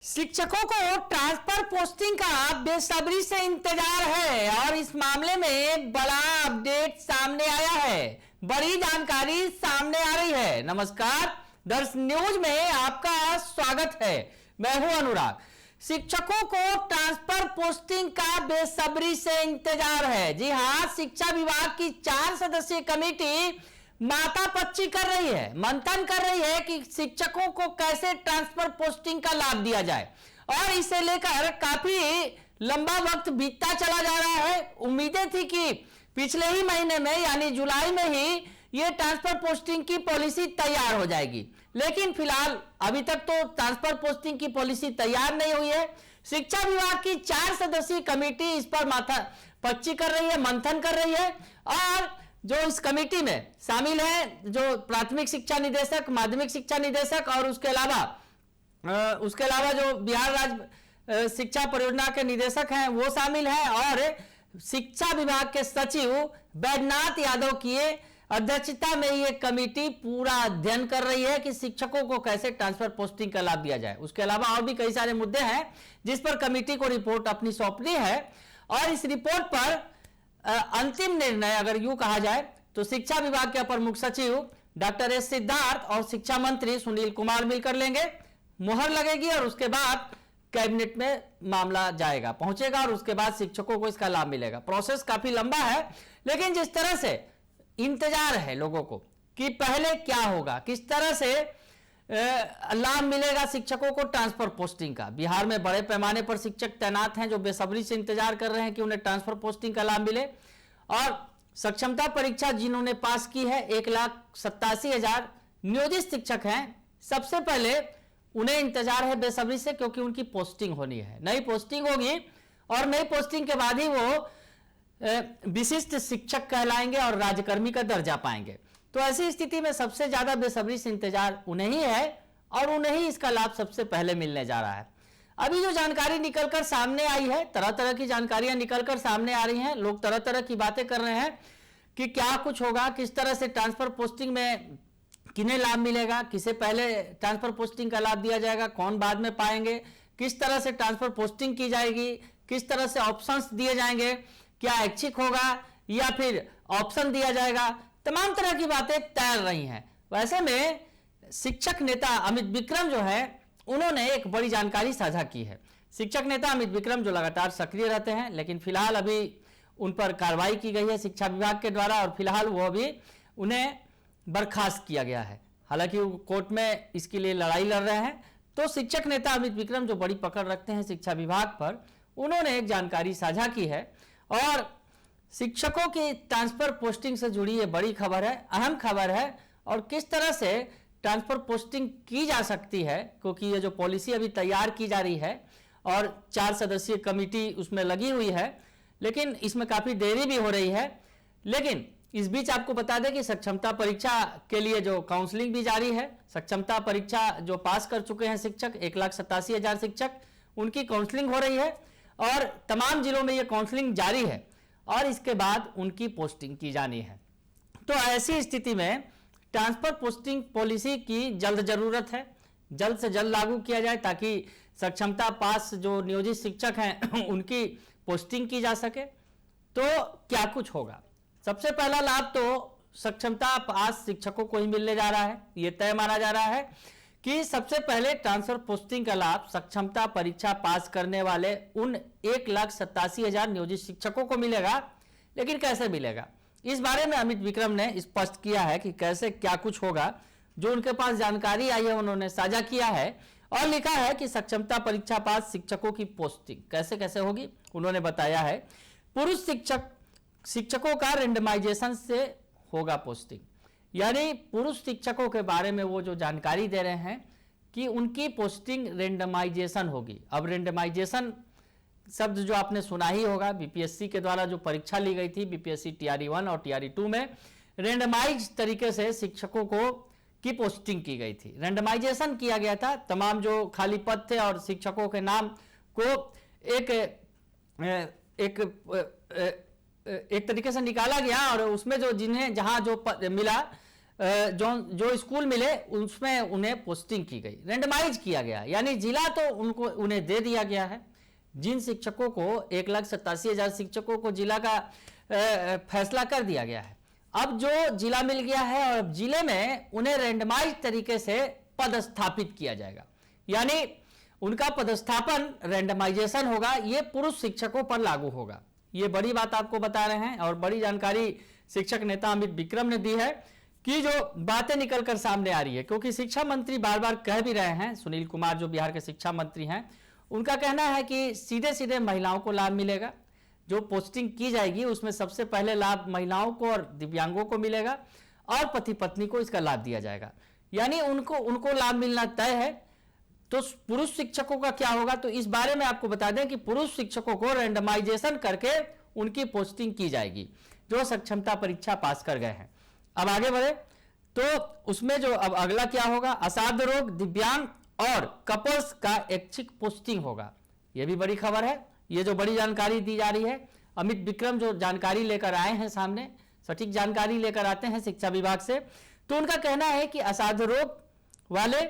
शिक्षकों को transfer posting का बेसब्री से इंतजार है और इस मामले में बड़ा अपडेट सामने आया है। बड़ी जानकारी सामने आ रही है। नमस्कार, दर्श न्यूज में आपका स्वागत है। मैं हूं अनुराग। शिक्षकों को ट्रांसफर पोस्टिंग का बेसब्री से इंतजार है। जी हां, शिक्षा विभाग की 4 सदस्यीय कमेटी माता पच्ची कर रही है, मंथन कर रही है कि शिक्षकों को कैसे ट्रांसफर पोस्टिंग का लाभ दिया जाए और इसे लेकर काफी लंबा वक्त बीतता चला जा रहा है। उम्मीदें थी कि पिछले ही महीने में यानी जुलाई में ही ये ट्रांसफर पोस्टिंग की पॉलिसी तैयार हो जाएगी, लेकिन फिलहाल अभी तक तो ट्रांसफर पोस्टिंग की पॉलिसी तैयार नहीं हुई है। शिक्षा विभाग की 4 सदस्यीय कमेटी इस पर माथा पच्ची कर रही है, मंथन कर रही है और जो इस कमेटी में शामिल है जो प्राथमिक शिक्षा निदेशक, माध्यमिक शिक्षा निदेशक और उसके अलावा जो बिहार राज्य शिक्षा परियोजना के निदेशक हैं वो शामिल हैं और शिक्षा विभाग के सचिव बैद्यनाथ यादव की अध्यक्षता में ये कमेटी पूरा अध्ययन कर रही है कि शिक्षकों को कैसे ट्रांसफर पोस्टिंग का लाभ दिया जाए। उसके अलावा और भी कई सारे मुद्दे हैं जिस पर कमेटी को रिपोर्ट अपनी सौंपनी है और इस रिपोर्ट पर अंतिम निर्णय अगर यूं कहा जाए तो शिक्षा विभाग के अपर मुख्य सचिव डॉक्टर एस सिद्धार्थ और शिक्षा मंत्री सुनील कुमार मिलकर लेंगे, मुहर लगेगी और उसके बाद कैबिनेट में मामला जाएगा, पहुंचेगा और उसके बाद शिक्षकों को इसका लाभ मिलेगा। प्रोसेस काफी लंबा है, लेकिन जिस तरह से इंतजार है लोगों को कि पहले क्या होगा, किस तरह से लाभ मिलेगा शिक्षकों को ट्रांसफर पोस्टिंग का। बिहार में बड़े पैमाने पर शिक्षक तैनात हैं जो बेसब्री से इंतजार कर रहे हैं कि उन्हें ट्रांसफर पोस्टिंग का लाभ मिले और सक्षमता परीक्षा जिन्होंने पास की है 1,87,000 नियोजित शिक्षक हैं। सबसे पहले उन्हें इंतजार है बेसब्री से क्योंकि उनकी पोस्टिंग होनी है, नई पोस्टिंग होगी और नई पोस्टिंग के बाद ही वो विशिष्ट शिक्षक कहलाएंगे और राज्यकर्मी का दर्जा पाएंगे। तो ऐसी स्थिति में सबसे ज्यादा बेसब्री से इंतजार उन्हें ही है और उन्हें ही इसका लाभ सबसे पहले मिलने जा रहा है। अभी जो जानकारी निकलकर सामने आई है, तरह तरह की जानकारियां निकलकर सामने आ रही हैं, लोग तरह तरह की बातें कर रहे हैं कि क्या कुछ होगा, किस तरह से ट्रांसफर पोस्टिंग में किन्हें लाभ मिलेगा, किसे पहले ट्रांसफर पोस्टिंग का लाभ दिया जाएगा, कौन बाद में पाएंगे, किस तरह से ट्रांसफर पोस्टिंग की जाएगी, किस तरह से ऑप्शंस दिए जाएंगे, क्या ऐच्छिक होगा या फिर ऑप्शन दिया जाएगा, तमाम तरह की बातें तैर रही हैं। वैसे में शिक्षक नेता अमित विक्रम जो है उन्होंने एक बड़ी जानकारी साझा की है। शिक्षक नेता अमित विक्रम जो लगातार सक्रिय रहते हैं, लेकिन फिलहाल अभी उन पर कार्रवाई की गई है शिक्षा विभाग के द्वारा और फिलहाल वो अभी उन्हें बर्खास्त किया गया है। हालांकि वो कोर्ट में इसके लिए लड़ाई लड़ रहे हैं। तो शिक्षक नेता अमित विक्रम जो बड़ी पकड़ रखते हैं शिक्षा विभाग पर, उन्होंने एक जानकारी साझा की है और शिक्षकों की ट्रांसफर पोस्टिंग से जुड़ी ये बड़ी खबर है, अहम खबर है और किस तरह से ट्रांसफर पोस्टिंग की जा सकती है, क्योंकि ये जो पॉलिसी अभी तैयार की जा रही है और 4 सदस्यीय कमेटी उसमें लगी हुई है, लेकिन इसमें काफी देरी भी हो रही है। लेकिन इस बीच आपको बता दें कि सक्षमता परीक्षा के लिए जो काउंसलिंग भी जारी है। सक्षमता परीक्षा जो पास कर चुके हैं शिक्षक 1,87,000 शिक्षक, उनकी काउंसलिंग हो रही है और तमाम जिलों में ये काउंसलिंग जारी है और इसके बाद उनकी पोस्टिंग की जानी है। तो ऐसी स्थिति में ट्रांसफर पोस्टिंग पॉलिसी की जल्द जरूरत है, जल्द से जल्द लागू किया जाए ताकि सक्षमता पास जो नियोजित शिक्षक हैं उनकी पोस्टिंग की जा सके। तो क्या कुछ होगा, सबसे पहला लाभ तो सक्षमता पास शिक्षकों को ही मिलने जा रहा है। यह तय माना जा रहा है कि सबसे पहले ट्रांसफर पोस्टिंग का लाभ सक्षमता परीक्षा पास करने वाले उन 1,87,000 नियोजित शिक्षकों को मिलेगा। लेकिन कैसे मिलेगा, इस बारे में अमित विक्रम ने स्पष्ट किया है कि कैसे क्या कुछ होगा। जो उनके पास जानकारी आई है उन्होंने साझा किया है और लिखा है कि सक्षमता परीक्षा पास शिक्षकों की पोस्टिंग कैसे कैसे होगी। उन्होंने बताया है पुरुष शिक्षकों का रेंडमाइजेशन से होगा पोस्टिंग, यानी पुरुष शिक्षकों के बारे में वो जो जानकारी दे रहे हैं कि उनकी पोस्टिंग रेंडमाइजेशन होगी। अब रेंडमाइजेशन शब्द जो आपने सुना ही होगा, बीपीएससी के द्वारा जो परीक्षा ली गई थी बीपीएससी टीआरई 1 और टीआरई 2 में रेंडमाइज तरीके से शिक्षकों को की पोस्टिंग की गई थी। रेंडमाइजेशन किया गया था, तमाम जो खाली पद थे और शिक्षकों के नाम को एक तरीके से निकाला गया और उसमें जो जिन्हें जहां जो पद मिला जो जो स्कूल मिले उसमें उन्हें पोस्टिंग की गई, रेंडमाइज किया गया, यानी जिला तो उन्हें दे दिया गया है। जिन शिक्षकों को 1,87,000 शिक्षकों को जिला का फैसला कर दिया गया है, अब जो जिला मिल गया है और अब जिले में उन्हें रेंडमाइज तरीके से पदस्थापित किया जाएगा, यानी उनका पदस्थापन रेंडमाइजेशन होगा। ये पुरुष शिक्षकों पर लागू होगा। ये बड़ी बात आपको बता रहे हैं और बड़ी जानकारी शिक्षक नेता अमित विक्रम ने दी है कि जो बातें निकलकर सामने आ रही है, क्योंकि शिक्षा मंत्री बार बार कह भी रहे हैं, सुनील कुमार जो बिहार के शिक्षा मंत्री हैं, उनका कहना है कि सीधे सीधे महिलाओं को लाभ मिलेगा। जो पोस्टिंग की जाएगी उसमें सबसे पहले लाभ महिलाओं को और दिव्यांगों को मिलेगा और पति पत्नी को इसका लाभ दिया जाएगा, यानी उनको लाभ मिलना तय है। तो पुरुष शिक्षकों का क्या होगा, तो इस बारे में आपको बता दें कि पुरुष शिक्षकों को रेंडमाइजेशन करके उनकी पोस्टिंग की जाएगी जो सक्षमता परीक्षा पास कर गए हैं। अब आगे बढ़े तो उसमें जो अब अगला क्या होगा, असाध्य रोग, दिव्यांग और कपल्स का ऐच्छिक पोस्टिंग होगा। यह भी बड़ी खबर है। ये जो बड़ी जानकारी दी जा रही है, अमित विक्रम जो जानकारी लेकर आए हैं सामने, सटीक जानकारी लेकर आते हैं शिक्षा विभाग से, तो उनका कहना है कि असाध्य रोग वाले,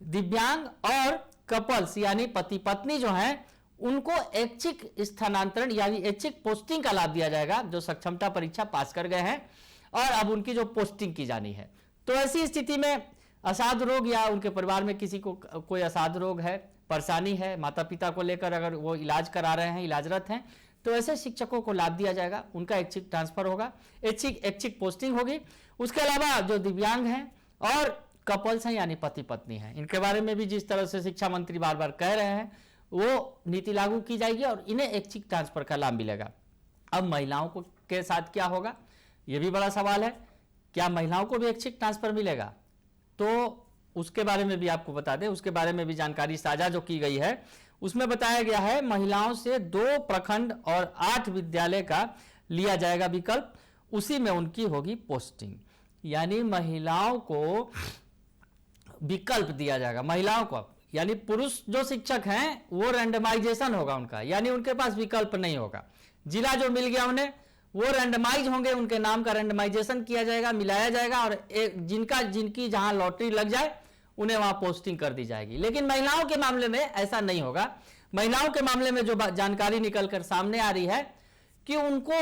दिव्यांग और कपल्स यानी पति पत्नी जो हैं उनको ऐच्छिक स्थानांतरण यानी ऐच्छिक पोस्टिंग का लाभ दिया जाएगा जो सक्षमता परीक्षा पास कर गए हैं और अब उनकी जो पोस्टिंग की जानी है। तो ऐसी स्थिति में असाध्य रोग या उनके परिवार में किसी को कोई असाध्य रोग है, परेशानी है, माता पिता को लेकर अगर वो इलाज करा रहे हैं, इलाजरत हैं, तो ऐसे शिक्षकों को लाभ दिया जाएगा। उनका ऐच्छिक ट्रांसफर होगा, ऐच्छिक पोस्टिंग होगी। उसके अलावा जो दिव्यांग हैं और कपल्स हैं यानी पति पत्नी हैं, इनके बारे में भी जिस तरह से शिक्षा मंत्री बार बार कह रहे हैं वो नीति लागू की जाएगी और इन्हें ऐच्छिक ट्रांसफर का लाभ मिलेगा। अब महिलाओं को के साथ क्या होगा, यह भी बड़ा सवाल है। क्या महिलाओं को भी ऐच्छिक ट्रांसफर मिलेगा, तो उसके बारे में भी आपको बता दें, उसके बारे में भी जानकारी साझा जो की गई है उसमें बताया गया है महिलाओं से 2 प्रखंड और 8 विद्यालय का लिया जाएगा विकल्प, उसी में उनकी होगी पोस्टिंग, यानी महिलाओं को विकल्प दिया जाएगा। महिलाओं को यानी पुरुष जो शिक्षक हैं वो रेंडमाइजेशन होगा उनका, यानी उनके पास विकल्प नहीं होगा। जिला जो मिल गया उन्हें वो रेंडमाइज होंगे, उनके नाम का रेंडमाइजेशन किया जाएगा, मिलाया जाएगा और जिनकी जहां लॉटरी लग जाए उन्हें वहां पोस्टिंग कर दी जाएगी। लेकिन महिलाओं के मामले में ऐसा नहीं होगा। महिलाओं के मामले में जो जानकारी निकलकर सामने आ रही है कि उनको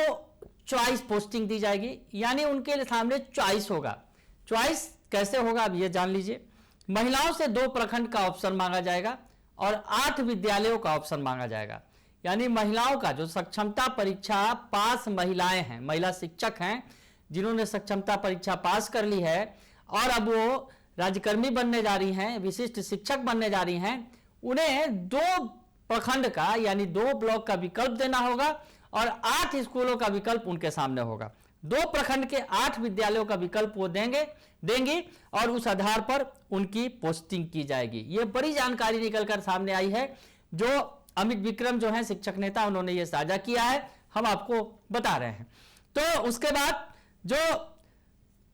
चॉइस पोस्टिंग दी जाएगी, यानी उनके सामने चॉइस होगा। चॉइस कैसे होगा अब ये जान लीजिए। महिलाओं से 2 प्रखंड का ऑप्शन मांगा जाएगा और 8 विद्यालयों का ऑप्शन मांगा जाएगा, यानी महिलाओं का जो सक्षमता परीक्षा पास महिलाएं हैं, महिला शिक्षक हैं जिन्होंने सक्षमता परीक्षा पास कर ली है और अब वो राज्यकर्मी बनने जा रही हैं, विशिष्ट शिक्षक बनने जा रही हैं, उन्हें 2 प्रखंड का यानी 2 ब्लॉक का विकल्प देना होगा और 8 स्कूलों का विकल्प उनके सामने होगा। 2 प्रखंड के 8 विद्यालयों का विकल्प वो देंगी और उस आधार पर उनकी पोस्टिंग की जाएगी। ये बड़ी जानकारी निकलकर सामने आई है जो अमित विक्रम जो हैं शिक्षक नेता, उन्होंने ये साझा किया है, हम आपको बता रहे हैं। तो उसके बाद जो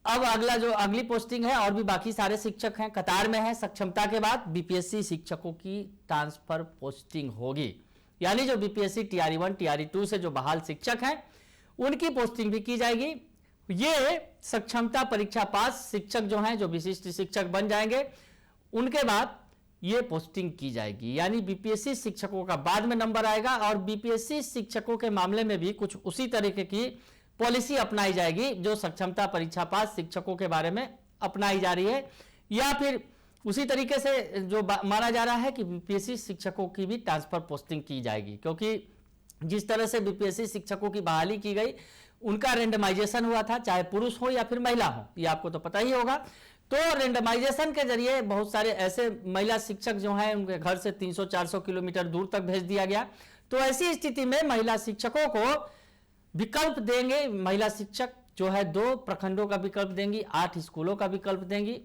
अब अगली पोस्टिंग है और भी बाकी सारे शिक्षक हैं कतार में है, सक्षमता के बाद बीपीएससी शिक्षकों की ट्रांसफर पोस्टिंग होगी, यानी जो बीपीएससी टीआरई 1 टीआरई 2 से जो बहाल शिक्षक हैं उनकी पोस्टिंग भी की जाएगी। ये सक्षमता परीक्षा पास शिक्षक जो हैं, जो विशिष्ट शिक्षक बन जाएंगे, उनके बाद ये पोस्टिंग की जाएगी, यानी बीपीएससी शिक्षकों का बाद में नंबर आएगा और बीपीएससी शिक्षकों के मामले में भी कुछ उसी तरीके की पॉलिसी अपनाई जाएगी जो सक्षमता परीक्षा पास शिक्षकों के बारे में अपनाई जा रही है, या फिर उसी तरीके से जो माना जा रहा है कि बीपीएससी शिक्षकों की भी ट्रांसफर पोस्टिंग की जाएगी, क्योंकि जिस तरह से बीपीएससी शिक्षकों की बहाली की गई उनका रेंडमाइजेशन हुआ था, चाहे पुरुष हो या फिर महिला हो, ये आपको तो पता ही होगा। तो रेंडमाइजेशन के जरिए बहुत सारे ऐसे महिला शिक्षक जो हैं उनके घर से 300-400 किलोमीटर दूर तक भेज दिया गया। तो ऐसी स्थिति में महिला शिक्षकों को विकल्प देंगे, महिला शिक्षक जो है 2 प्रखंडों का विकल्प देंगी, 8 स्कूलों का विकल्प देंगी।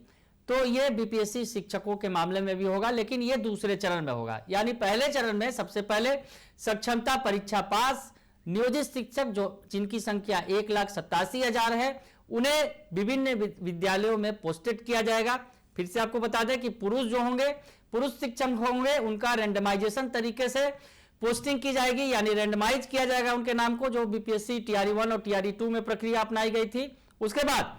तो ये बीपीएससी शिक्षकों के मामले में भी होगा, लेकिन ये दूसरे चरण में होगा। यानी पहले चरण में सबसे पहले सक्षमता परीक्षा पास नियोजित शिक्षक जिनकी संख्या 1,87,000 है, उन्हें विभिन्न विद्यालयों में पोस्टेड किया जाएगा। फिर से आपको बता दें कि पुरुष जो होंगे, पुरुष शिक्षक होंगे, उनका रेंडमाइजेशन तरीके से पोस्टिंग की जाएगी, यानी रेंडमाइज किया जाएगा उनके नाम को, जो बीपीएससी टीआरई 1 और टीआरई 2 में प्रक्रिया अपनाई गई थी। उसके बाद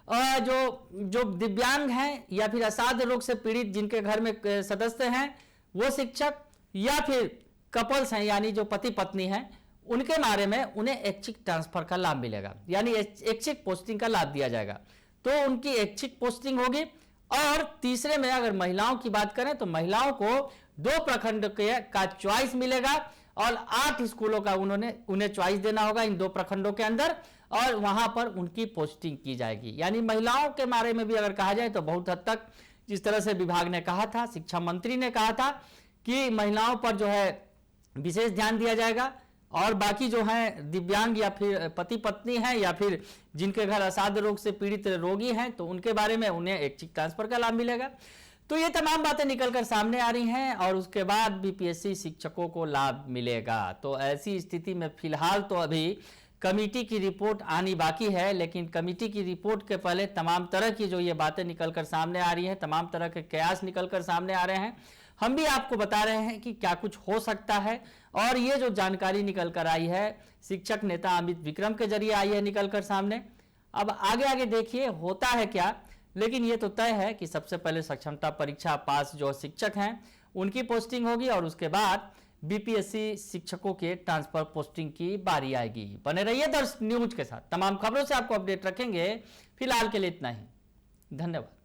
जो दिव्यांग हैं या फिर असाध्य रोग से पीड़ित जिनके घर में सदस्य हैं वो शिक्षक, या फिर कपल्स हैं यानी जो पति पत्नी हैं, उनके बारे में उन्हें ऐच्छिक ट्रांसफर का लाभ मिलेगा, यानी ऐच्छिक पोस्टिंग का लाभ दिया जाएगा। तो उनकी ऐच्छिक पोस्टिंग होगी। और तीसरे में अगर महिलाओं की बात करें तो महिलाओं को 2 प्रखंड का चॉइस मिलेगा और 8 स्कूलों का उन्हें चॉइस देना होगा इन 2 प्रखंडों के अंदर, और वहां पर उनकी पोस्टिंग की जाएगी। यानी महिलाओं के बारे में भी अगर कहा जाए तो बहुत हद तक जिस तरह से विभाग ने कहा था, शिक्षा मंत्री ने कहा था कि महिलाओं पर जो है विशेष ध्यान दिया जाएगा, और बाकी जो है दिव्यांग या फिर पति पत्नी हैं या फिर जिनके घर असाध्य रोग से पीड़ित रोगी हैं तो उनके बारे में उन्हें ऐच्छिक ट्रांसफर का लाभ मिलेगा। तो ये तमाम बातें निकलकर सामने आ रही हैं और उसके बाद बीपीएससी शिक्षकों को लाभ मिलेगा। तो ऐसी स्थिति में फिलहाल तो अभी कमेटी की रिपोर्ट आनी बाकी है, लेकिन कमेटी की रिपोर्ट के पहले तमाम तरह की जो ये बातें निकलकर सामने आ रही हैं, तमाम तरह के कयास निकलकर सामने आ रहे हैं, हम भी आपको बता रहे हैं कि क्या कुछ हो सकता है। और ये जो जानकारी निकल कर आई है शिक्षक नेता अमित विक्रम के जरिए आई है निकलकर सामने। अब आगे आगे देखिए होता है क्या, लेकिन ये तो तय है कि सबसे पहले सक्षमता परीक्षा पास जो शिक्षक हैं उनकी पोस्टिंग होगी और उसके बाद बीपीएससी शिक्षकों के ट्रांसफर पोस्टिंग की बारी आएगी। बने रहिए दर्श न्यूज के साथ, तमाम खबरों से आपको अपडेट रखेंगे। फिलहाल के लिए इतना ही, धन्यवाद।